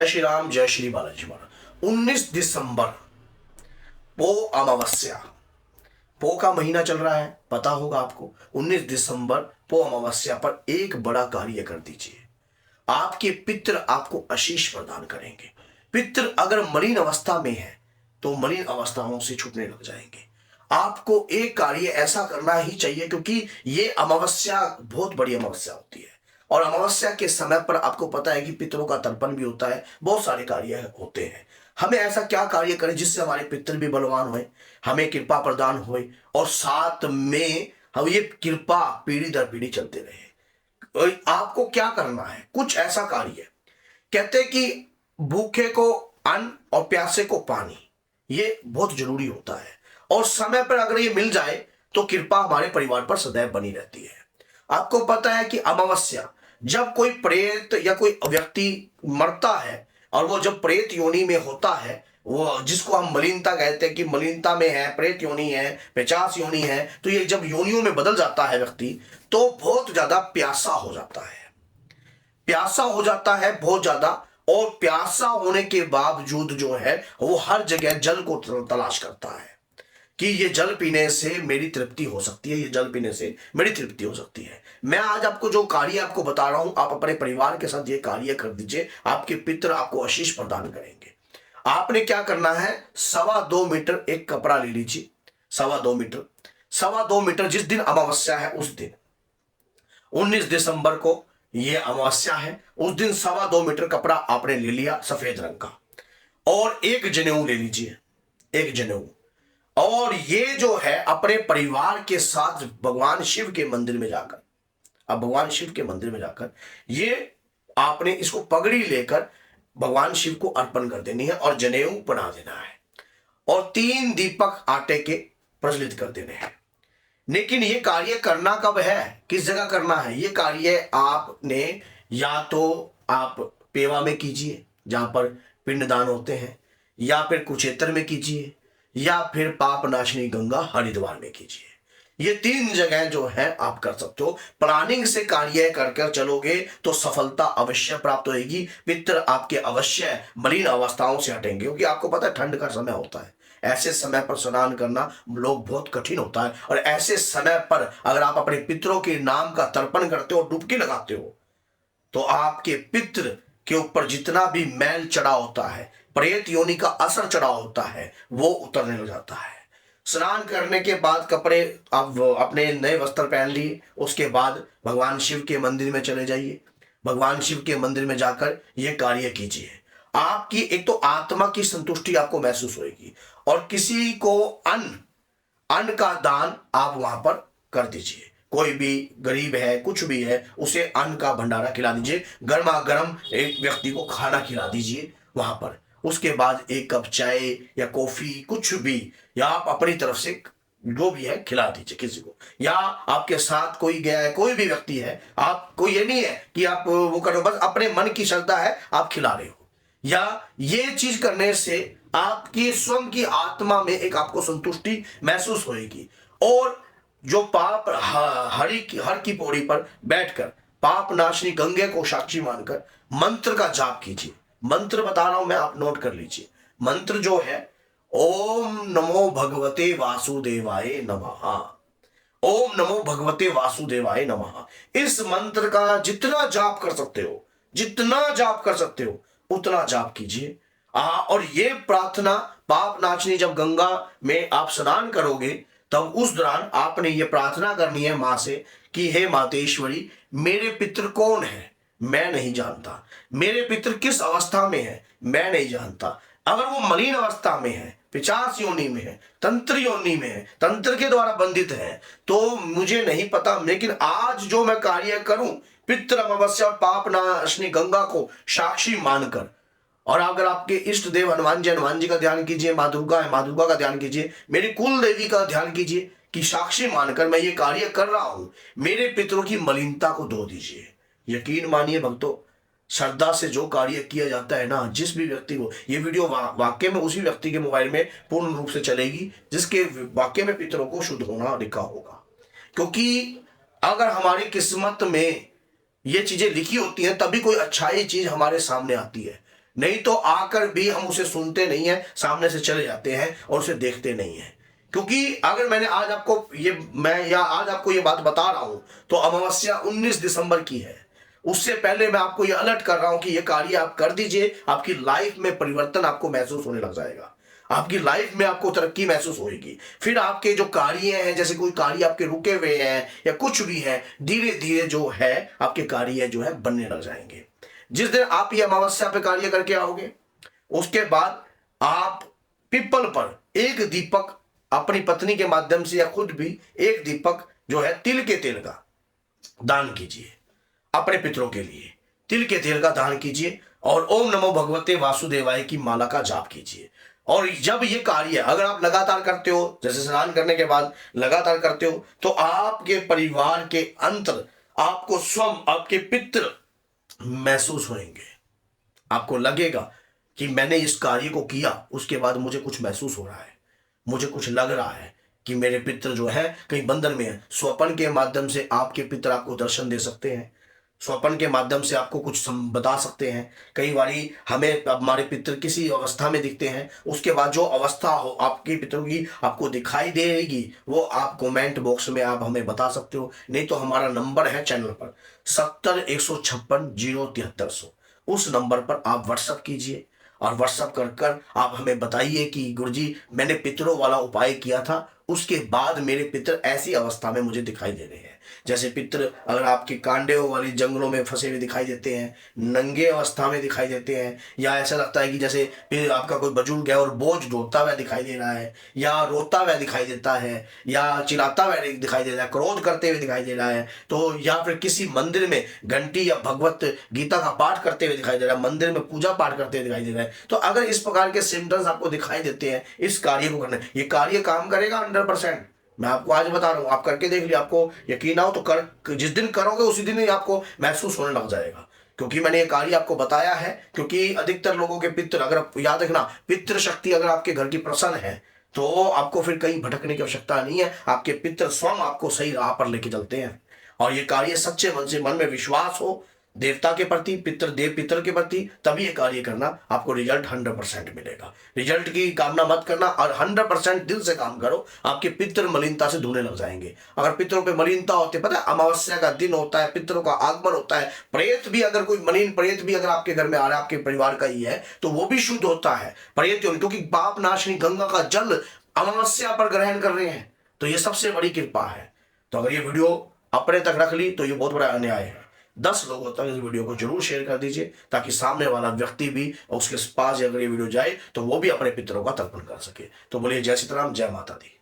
श्री राम, जय श्री बालाजी महाराज। 19 दिसंबर पो अमावस्या, पो का महीना चल रहा है, पता होगा आपको। 19 दिसंबर पो अमावस्या पर एक बड़ा कार्य कर दीजिए। आपके पितृ आपको आशीष प्रदान करेंगे। पितृ अगर मलिन अवस्था में है तो मलिन अवस्थाओं से छूटने लग जाएंगे। आपको एक कार्य ऐसा करना ही चाहिए, क्योंकि ये अमावस्या बहुत बड़ी अमावस्या होती है और अमावस्या के समय पर आपको पता है कि पितरों का तर्पण भी होता है, बहुत सारे कार्य होते हैं। हमें ऐसा क्या कार्य करें जिससे हमारे पितृ भी बलवान होए, हमें कृपा प्रदान होए और साथ में हम ये कृपा पीढ़ी दर पीढ़ी चलते रहे। और आपको क्या करना है, कुछ ऐसा कार्य कहते हैं कि भूखे को अन्न और प्यासे को पानी, ये बहुत जरूरी होता है और समय पर अगर ये मिल जाए तो कृपा हमारे परिवार पर सदैव बनी रहती है। आपको पता है कि अमावस्या, जब कोई प्रेत या कोई व्यक्ति मरता है और वो जब प्रेत योनि में होता है, वो जिसको हम मलिनता कहते हैं कि मलिनता में है, प्रेत योनि है, पिशाच योनि है, तो ये जब योनियों में बदल जाता है व्यक्ति तो बहुत ज्यादा प्यासा हो जाता है, प्यासा हो जाता है बहुत ज्यादा। और प्यासा होने के बावजूद जो है वो हर जगह जल को तलाश करता है कि ये जल पीने से मेरी तृप्ति हो सकती है, ये जल पीने से मेरी तृप्ति हो सकती है। मैं आज आपको जो कार्य आपको बता रहा हूं, आप अपने परिवार के साथ ये कार्य कर दीजिए, आपके पितृ आपको आशीष प्रदान करेंगे। आपने क्या करना है, 2.25 मीटर एक कपड़ा ले लीजिए, 2.25 मीटर जिस दिन अमावस्या है उस दिन 19 दिसंबर को ये अमावस्या है, उस दिन 2.25 मीटर कपड़ा आपने ले लिया सफेद रंग का, और एक जनेऊ ले लीजिए, एक जनेऊ। और ये जो है अपने परिवार के साथ भगवान शिव के मंदिर में जाकर, अब भगवान शिव के मंदिर में जाकर ये आपने इसको पगड़ी लेकर भगवान शिव को अर्पण कर देनी है और जनेऊ बना देना है और 3 दीपक आटे के प्रज्वलित कर देने हैं। लेकिन ये कार्य करना कब है, किस जगह करना है? ये कार्य आपने या तो आप पेवा में कीजिए जहां पर पिंडदान होते हैं, या फिर कुरुक्षेत्र में कीजिए, या फिर पाप नाशनी गंगा हरिद्वार में कीजिए। ये 3 जगह जो है आप कर सकते हो। प्लानिंग से कार्य कर चलोगे तो सफलता अवश्य प्राप्त होगी। पितृ आपके अवश्य मलिन अवस्थाओं से हटेंगे, क्योंकि आपको पता है ठंड का समय होता है, ऐसे समय पर स्नान करना लोग बहुत कठिन होता है। और ऐसे समय पर अगर आप अपने पितरों के नाम का तर्पण करते हो, डुबकी लगाते हो, तो आपके पितृ के ऊपर जितना भी मैल चढ़ा होता है, प्रेत योनि का असर चढ़ा होता है, वो उतरने लग जाता है। स्नान करने के बाद कपड़े आप अपने नए वस्त्र पहन लिए, उसके बाद भगवान शिव के मंदिर में चले जाइए। भगवान शिव के मंदिर में जाकर ये कार्य कीजिए। आपकी एक तो आत्मा की संतुष्टि आपको महसूस होगी और किसी को अन्न का दान आप वहां पर कर दीजिए। कोई भी गरीब है, कुछ भी है, उसे अन्न का भंडारा खिला दीजिए। गर्मा गर्म एक व्यक्ति को खाना खिला दीजिए वहां पर। उसके बाद 1 कप चाय या कॉफी कुछ भी, या आप अपनी तरफ से जो भी है खिला दीजिए किसी को, या आपके साथ कोई गया है, कोई भी व्यक्ति है, आपको ये नहीं है कि आप वो करो, बस अपने मन की श्रद्धा है आप खिला रहे हो। या ये चीज करने से आपकी स्वयं की आत्मा में एक आपको संतुष्टि महसूस होगी। और जो पाप हर की पौड़ी पर बैठकर पाप नाशनी गंगे को साक्षी मानकर मंत्र का जाप कीजिए। मंत्र बता रहा हूं मैं, आप नोट कर लीजिए। मंत्र जो है, ओम नमो भगवते वासुदेवाय नमः, ओम नमो भगवते वासुदेवाय नमः। इस मंत्र का जितना जाप कर सकते हो, जितना जाप कर सकते हो उतना जाप कीजिए। और ये प्रार्थना पाप नाशनी, जब गंगा में आप स्नान करोगे तब उस दौरान आपने ये प्रार्थना करनी है मां से कि हे मातेश्वरी, मेरे पितृ कौन है मैं नहीं जानता, मेरे पितृ किस अवस्था में है मैं नहीं जानता। अगर वो मलिन अवस्था में है, पिशाच योनि में है, तंत्र योनि में है, तंत्र के द्वारा बंधित है, तो मुझे नहीं पता। लेकिन आज जो मैं कार्य करूं, पितृ अमावस्या और पाप नाशनी गंगा को साक्षी मानकर, और अगर आपके इष्ट देव हनुमान जी का ध्यान कीजिए, माँ दुर्गा है, माँ दुर्गा का ध्यान कीजिए, मेरी कुल देवी का ध्यान कीजिए कि साक्षी मानकर मैं ये कार्य कर रहा हूं, मेरे पितरों की मलिनता को धो दीजिए। यकीन मानिए भक्तों, श्रद्धा से जो कार्य किया जाता है ना, जिस भी व्यक्ति को, ये वीडियो वाकई में उसी व्यक्ति के मोबाइल में पूर्ण रूप से चलेगी जिसके वाकई में पितरों को शुद्ध होना लिखा होगा। क्योंकि अगर हमारी किस्मत में ये चीजें लिखी होती हैं तभी कोई अच्छाई चीज हमारे सामने आती है। नहीं तो आकर भी हम उसे सुनते नहीं है, सामने से चले जाते हैं और उसे देखते नहीं है। क्योंकि अगर मैंने आज आपको ये बात बता रहा हूं तो अमावस्या 19 दिसंबर की है। उससे पहले मैं आपको ये अलर्ट कर रहा हूं कि ये कार्य आप कर दीजिए, आपकी लाइफ में परिवर्तन आपको महसूस होने लग जाएगा, आपकी लाइफ में आपको तरक्की महसूस होगी। फिर आपके जो कार्य हैं, जैसे कोई कार्य आपके रुके हुए हैं या कुछ भी है, धीरे धीरे जो है आपके कार्य जो है बनने लग जाएंगे। जिस दिन आप ये अमावस्या पे कार्य करके आओगे, उसके बाद आप पीपल पर एक दीपक अपनी पत्नी के माध्यम से या खुद भी एक दीपक जो है तिल के तेल का दान कीजिए। अपने पितरों के लिए तिल के तेल का दान कीजिए और ओम नमो भगवते वासुदेवाय की माला का जाप कीजिए। और जब ये कार्य अगर आप लगातार करते हो, जैसे स्नान करने के बाद लगातार करते हो, तो आपके परिवार के अंतर आपको स्वयं आपके पितृ महसूस होंगे। आपको लगेगा कि मैंने इस कार्य को किया, उसके बाद मुझे कुछ महसूस हो रहा है, मुझे कुछ लग रहा है कि मेरे पितृ जो है कहीं बंधन में है। स्वप्न के माध्यम से आपके पितृ आपको दर्शन दे सकते हैं, स्वप्न के माध्यम से आपको कुछ बता सकते हैं। कई बारी हमें हमारे पितृ किसी अवस्था में दिखते हैं, उसके बाद जो अवस्था हो आपके पितरों की आपको दिखाई देगी, वो आप कमेंट बॉक्स में आप हमें बता सकते हो। नहीं तो हमारा नंबर है चैनल पर 70 156 0 7300, उस नंबर पर आप व्हाट्सअप कीजिए और व्हाट्सअप कर आप हमें बताइए कि गुरुजी मैंने पितरों वाला उपाय किया था, उसके बाद मेरे पितर ऐसी अवस्था में मुझे दिखाई दे रहे हैं। जैसे पितर अगर आपके कांडेओं वाली जंगलों में फंसे हुए दिखाई देते हैं, नंगे अवस्था में दिखाई देते हैं, या ऐसा लगता है कि जैसे फिर आपका कोई बुजुर्ग है और बोझ ढोता हुआ दिखाई दे रहा है, या रोता हुआ दिखाई देता है, या चिल्लाता हुआ दिखाई दे रहा है, क्रोध करते हुए दिखाई दे रहा है, तो या फिर किसी मंदिर में घंटी या भगवत गीता का पाठ करते हुए दिखाई दे रहा है, मंदिर में पूजा पाठ करते हुए दिखाई दे रहा है, तो अगर इस प्रकार के सिम्टम्स आपको दिखाई देते हैं, इस कार्य को करना, ये कार्य काम करेगा 100%। मैं आपको आज बता रहा हूं, आप करके देख लिया, आपको यकीन आओ तो जिस दिन करोगे उसी दिन ही आपको महसूस होने लग जाएगा। क्योंकि मैंने ये कार्य आपको बताया है, क्योंकि अधिकतर लोगों के पितृ, अगर याद रखना, पितृ शक्ति अगर आपके घर की प्रसन्न है तो आपको फिर कहीं भटकने की आवश्यकता नहीं है, आपके पितृ स्वयं आपको सही राह पर लेके चलते हैं। और ये कार्य सच्चे मन से, मन में विश्वास हो देवता के प्रति, देव पितर के प्रति, तभी ये कार्य करना, आपको रिजल्ट 100% मिलेगा। रिजल्ट की कामना मत करना और 100% दिल से काम करो, आपके पितर मलिनता से धोने लग जाएंगे। अगर पितरों पे मलिनता होती, पता है अमावस्या का दिन होता है, पितरों का आगमन होता है, प्रेत भी अगर कोई मलिन प्रेत भी अगर आपके घर में आ रहा है, आपके परिवार का ही है, तो वो भी शुद्ध होता है प्रेत, क्योंकि पाप नाशनी गंगा का जल अमावस्या पर ग्रहण कर रहे हैं। तो ये सबसे बड़ी कृपा है। तो अगर ये वीडियो अपने तक रख ली तो ये बहुत बड़ा अन्याय है। 10 लोगों तक इस वीडियो को जरूर शेयर कर दीजिए, ताकि सामने वाला व्यक्ति भी उसके पास अगर ये वीडियो जाए तो वो भी अपने पितरों का तर्पण कर सके। तो बोलिए जय सीताराम, जय माता दी।